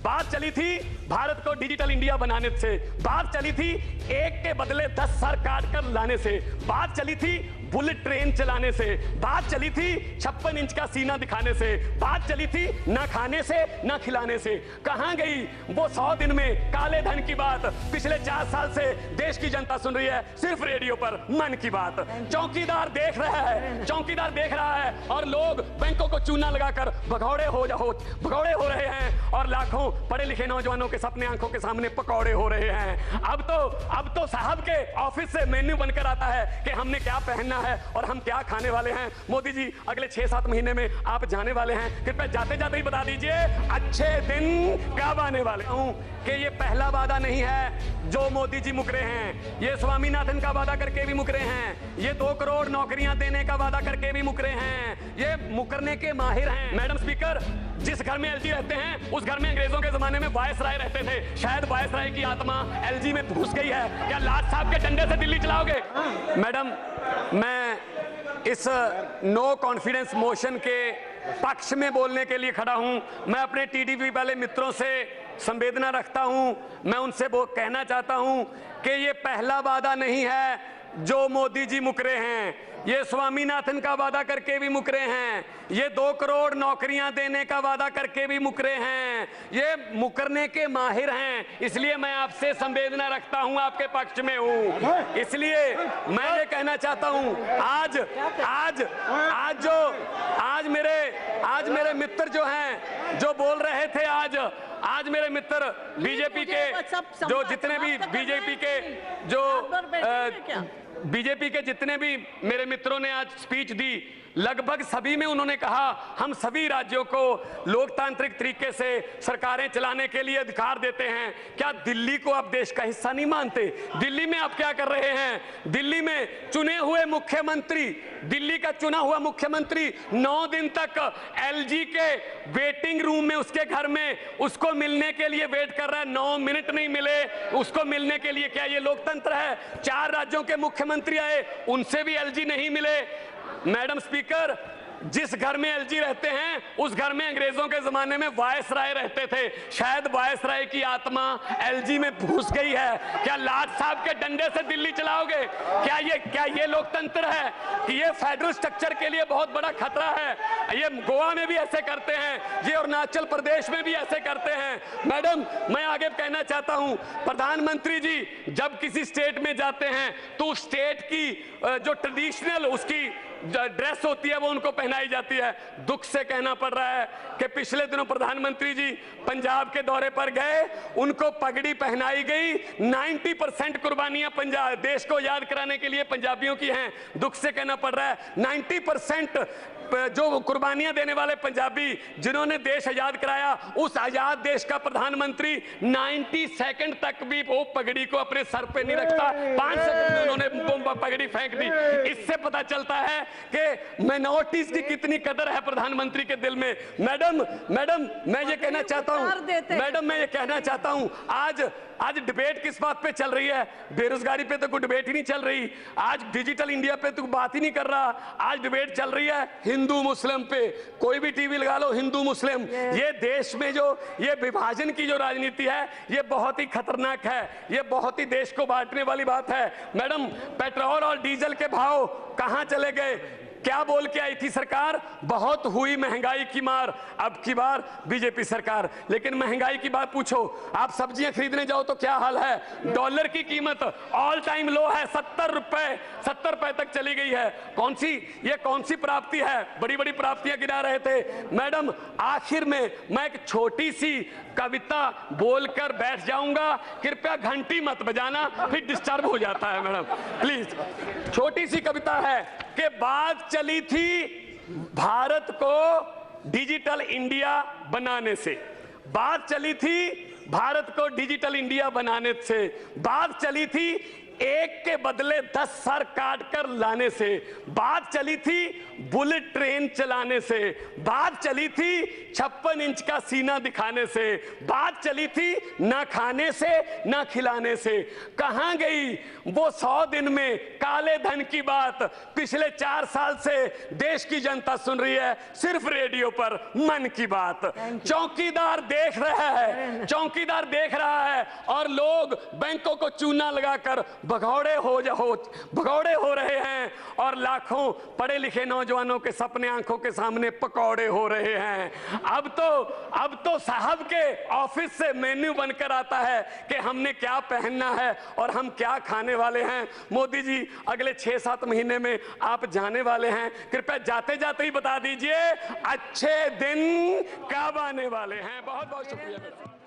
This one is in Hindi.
बात चली थी भारत को डिजिटल इंडिया बनाने से, बात चली थी एक के बदले 10 सर काट कर लाने से, बात चली थी बुलेट ट्रेन चलाने से, बात चली थी 56 इंच का सीना दिखाने से, बात चली थी ना खाने से ना खिलाने से। कहां गई वो 100 दिन में काले धन की बात? पिछले 4 साल से देश की जनता सुन रही है सिर्फ रेडियो पर मन की बात। चौकीदार देख रहा है, चौकीदार देख रहा है और लोग बैंकों को चूना लगाकर भगौड़े हो रहे हैं और लाखों पढ़े लिखे नौजवानों के सपने आंखों के सामने पकौड़े हो रहे हैं। अब तो साहब के ऑफिस से मेन्यू बनकर आता है कि हमने क्या पहनना है और हम क्या खाने वाले हैं। मोदी जी अगले 6-7 महीने में आप जाने वाले हैं, कृपया जाते जाते ही बता दीजिए अच्छे दिन कब आने वाले हूं कि ये पहला वादा नहीं है जो मोदी जी मुकरे हैं, ये स्वामीनाथन का वादा करके भी मुकरे हैं, ये 2 करोड़ नौकरियां देने का वादा करके भी मुकरे हैं, ये मुकरने के माहिर हैं। मैडम स्पीकर, जिस घर में एलजी रहते हैं उस घर में अंग्रेजों के जमाने में वायसराय रहते थे, शायद वायसराय की आत्मा एलजी में घुस गई है। क्या लाट साहब के डंडे से दिल्ली चलाओगे? मैडम, मैं इस नो कॉन्फिडेंस मोशन के पक्ष में बोलने के लिए खड़ा हूं। मैं अपने टीडीपी वाले मित्रों से संवेदना रखता हूं, मैं उनसे वो कहना चाहता हूं कि ये पहला वादा नहीं है जो मोदी जी मुकरे हैं, ये स्वामीनाथन का वादा करके भी मुकरे हैं, ये 2 करोड़ नौकरियां देने का वादा करके भी मुकरे हैं, ये मुकरने के माहिर हैं। इसलिए मैं आपसे संवेदना रखता हूं, आपके पक्ष में हूं। इसलिए मैं ये कहना चाहता हूं, आज मेरे मित्र जो हैं जो बोल रहे थे, आज मेरे मित्र बीजेपी के जो जितने भी बीजेपी के जितने भी मेरे मित्रों ने आज स्पीच दी, लगभग सभी में उन्होंने कहा हम सभी राज्यों को लोकतांत्रिक तरीके से सरकारें चलाने के लिए अधिकार देते हैं। क्या दिल्ली को आप देश का हिस्सा नहीं मानते? दिल्ली में आप क्या कर रहे हैं? दिल्ली में दिल्ली का चुना हुआ मुख्यमंत्री 9 दिन तक एलजी के वेटिंग रूम में उसके घर में उसको मिलने के लिए वेट कर रहा है, 9 मिनट नहीं मिले उसको मिलने के लिए। क्या ये लोकतंत्र है? 4 राज्यों के मुख्यमंत्री आए, उनसे भी एलजी नहीं मिले। मैडम स्पीकर, जिस घर में एलजी रहते हैं उस घर में अंग्रेजों के जमाने में वायसराय रहते थे, शायद वायसराय की आत्मा एलजी में घुस गई है। क्या लाट साहब के डंडे से दिल्ली चलाओगे? क्या ये लोकतंत्र है कि ये फेडरल स्ट्रक्चर के लिए बहुत बड़ा खतरा है? ये गोवा में भी ऐसे करते हैं, ये अरुणाचल प्रदेश में भी ऐसे करते हैं। मैडम, मैं आगे कहना चाहता हूं, प्रधानमंत्री जी जब किसी स्टेट में जाते हैं तो स्टेट की जो ट्रेडिशनल उसकी ड्रेस होती है वो उनको पहनाई जाती है। दुख से कहना पड़ रहा है कि पिछले दिनों प्रधानमंत्री जी पंजाब के दौरे पर गए, उनको पगड़ी पहनाई गई। 90% कुर्बानियां पंजाब देश को याद कराने के लिए पंजाबियों की हैं। दुख से कहना पड़ रहा है 90% जो कुर्बानियां देने वाले पंजाबी जिन्होंने देश आजाद कराया, उस आजाद देश का प्रधानमंत्री 90 सेकंड तक भी वो पगड़ी को अपने सर पे नहीं रखता। 5 सेकंड में उन्होंने पगड़ी फेंक दी। इससे पता चलता है कि माइनॉरिटीज की कितनी कदर है प्रधानमंत्री के दिल में। मैडम, मैं ये कहना चाहता हूं, आज डिबेट किस बात पे चल रही है? बेरोजगारी पे तो कोई डिबेट ही नहीं चल रही, आज डिजिटल इंडिया पे तो बात ही नहीं कर रहा। आज डिबेट चल रही है हिंदू मुस्लिम पे। कोई भी टीवी लगा लो, हिंदू मुस्लिम। ये देश में जो ये विभाजन की जो राजनीति है ये बहुत ही खतरनाक है, ये बहुत ही देश को बांटने वाली बात है। मैडम, पेट्रोल और डीजल के भाव कहां चले गए? क्या बोल के आई थी सरकार? बहुत हुई महंगाई की मार, अब की बार बीजेपी सरकार। लेकिन महंगाई की बात पूछो, आप सब्जियां खरीदने जाओ तो क्या हाल है? डॉलर की कीमत ऑल टाइम लो है, 70 रुपए तक चली गई है। कौन सी प्राप्ति है? बड़ी बड़ी प्राप्तियां गिना रहे थे। मैडम, आखिर में मैं एक छोटी सी कविता बोलकर बैठ जाऊंगा, कृपया घंटी मत बजाना, फिर डिस्टर्ब हो जाता है। मैडम प्लीज, छोटी सी कविता है कि बात चली थी भारत को डिजिटल इंडिया बनाने से, बात चली थी भारत को डिजिटल इंडिया बनाने से, बात चली थी एक के बदले 10 सर काट कर लाने से, बात चली थी बुलेट ट्रेन चलाने से, बात चली थी 56 इंच का सीना दिखाने से, बात चली थी ना खाने से ना खिलाने से। कहां गई वो 100 दिन में काले धन की बात? पिछले 4 साल से देश की जनता सुन रही है सिर्फ रेडियो पर मन की बात। चौकीदार देख रहा है, चौकीदार देख रहा है और लोग बैंकों को चूना लगाकर भगौड़े हो रहे हैं और लाखों पढ़े लिखे नौजवानों के सपने आंखों के सामने पकौड़े हो रहे हैं। अब तो साहब के ऑफिस से मेन्यू बनकर आता है कि हमने क्या पहनना है और हम क्या खाने वाले हैं। मोदी जी अगले 6-7 महीने में आप जाने वाले हैं, कृपया जाते जाते ही बता दीजिए अच्छे दिन कब आने वाले हैं। बहुत बहुत शुक्रिया।